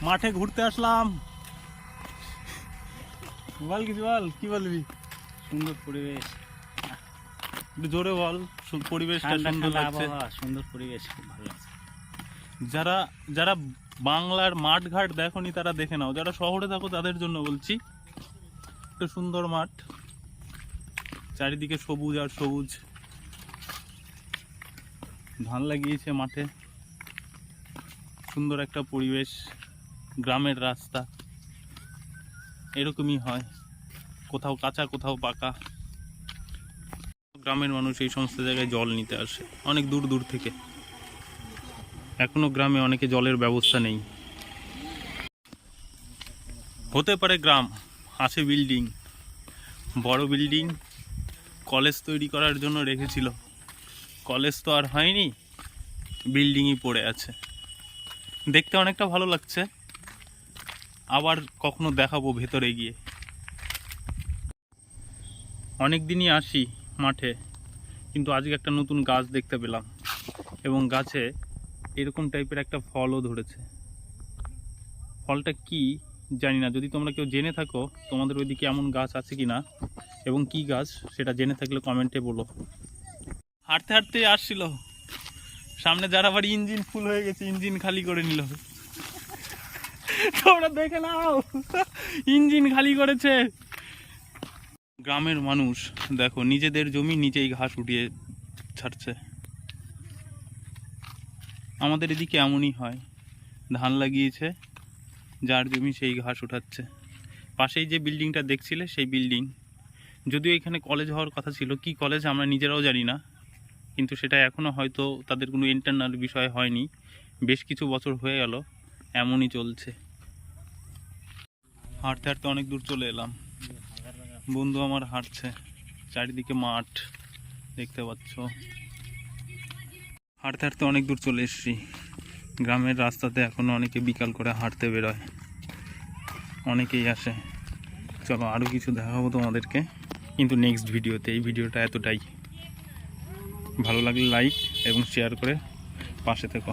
মাঠে ঘুরতে আসলাম। বল কিছু বল, কি বলবি? সুন্দর পরিবেশ, একটু জোরে বল। পরিবেশটা সুন্দর লাগছে, সুন্দর পরিবেশ, খুব ভালো লাগছে। যারা যারা বাংলার মাঠ ঘাট দেখোনি তারা দেখে নাও, যারা শহরে থাকো তাদের জন্য বলছি। একটা সুন্দর মাঠ, চারিদিকে সবুজ আর সবুজ, ধান লাগিয়েছে মাঠে, সুন্দর একটা পরিবেশ। গ্রামের রাস্তা এরকমই হয়, কোথাও কাঁচা কোথাও পাকা। গ্রামের মানুষ এই সমস্ত জায়গায় জল নিতে আসে অনেক দূর দূর থেকে। এখনো গ্রামে অনেকে জলের ব্যবস্থা নেই। হতে পারে গ্রাম, আছে বিল্ডিং, বড় বিল্ডিং, কলেজ তৈরি করার জন্য রেখেছিল, কলেজ তো আর হয়নি, বিল্ডিংই পড়ে আছে। দেখতে অনেকটা ভালো লাগছে, আবার কখনো দেখাবো ভেতরে গিয়ে। অনেক দিনই আসি মাঠে, কিন্তু আজকে একটা নতুন গাছ দেখতে পেলাম, এবং গাছে এরকম টাইপের একটা ফলও ধরেছে। ফলটা কি জানি না, যদি তোমরা কেউ জেনে থাকো তোমাদের ওইদিকে এমন গাছ আছে কি না এবং কি গাছ সেটা জেনে থাকলে কমেন্টে বলো। হাঁটতে হাঁটতে আসছিল, সামনে যারা বাড়ি ইঞ্জিন ফুল হয়ে গেছে, ইঞ্জিন খালি করে নিল। তোমরা দেখে নাও, ইঞ্জিন খালি করেছে। গ্রামের মানুষ দেখো নিজেদের জমি নিজেই ঘাস উঠিয়ে ছাড়ছে। আমাদের এদিকে এমনই হয়, ধান লাগিয়েছে, যার জমি সেই ঘাস উঠাচ্ছে। পাশেই যে বিল্ডিংটা দেখছিলে সেই বিল্ডিং, যদিও এখানে কলেজ হওয়ার কথা ছিল, কি কলেজ আমরা নিজেরাও জানি না, কিন্তু সেটা এখনও হয়তো তাদের কোনো ইন্টারনাল বিষয় হয়নি, বেশ কিছু বছর হয়ে গেল এমনই চলছে। হাঁটতে হাঁটতে অনেক দূর চলে এলাম, বন্ধু আমার হাঁটছে, চারিদিকে মাঠ দেখতে পাচ্ছ। হাঁটতে হাঁটতে অনেক দূর চলে এসেছি। গ্রামের রাস্তাতে এখনও অনেকে বিকাল করে হাঁটতে বেরোয়, অনেকেই আসে। চলো আরও কিছু দেখাবো তোমাদেরকে, কিন্তু নেক্সট ভিডিওতে। এই ভিডিওটা এতটাই, ভালো লাগলে লাইক এবং শেয়ার করে পাশে থেকো।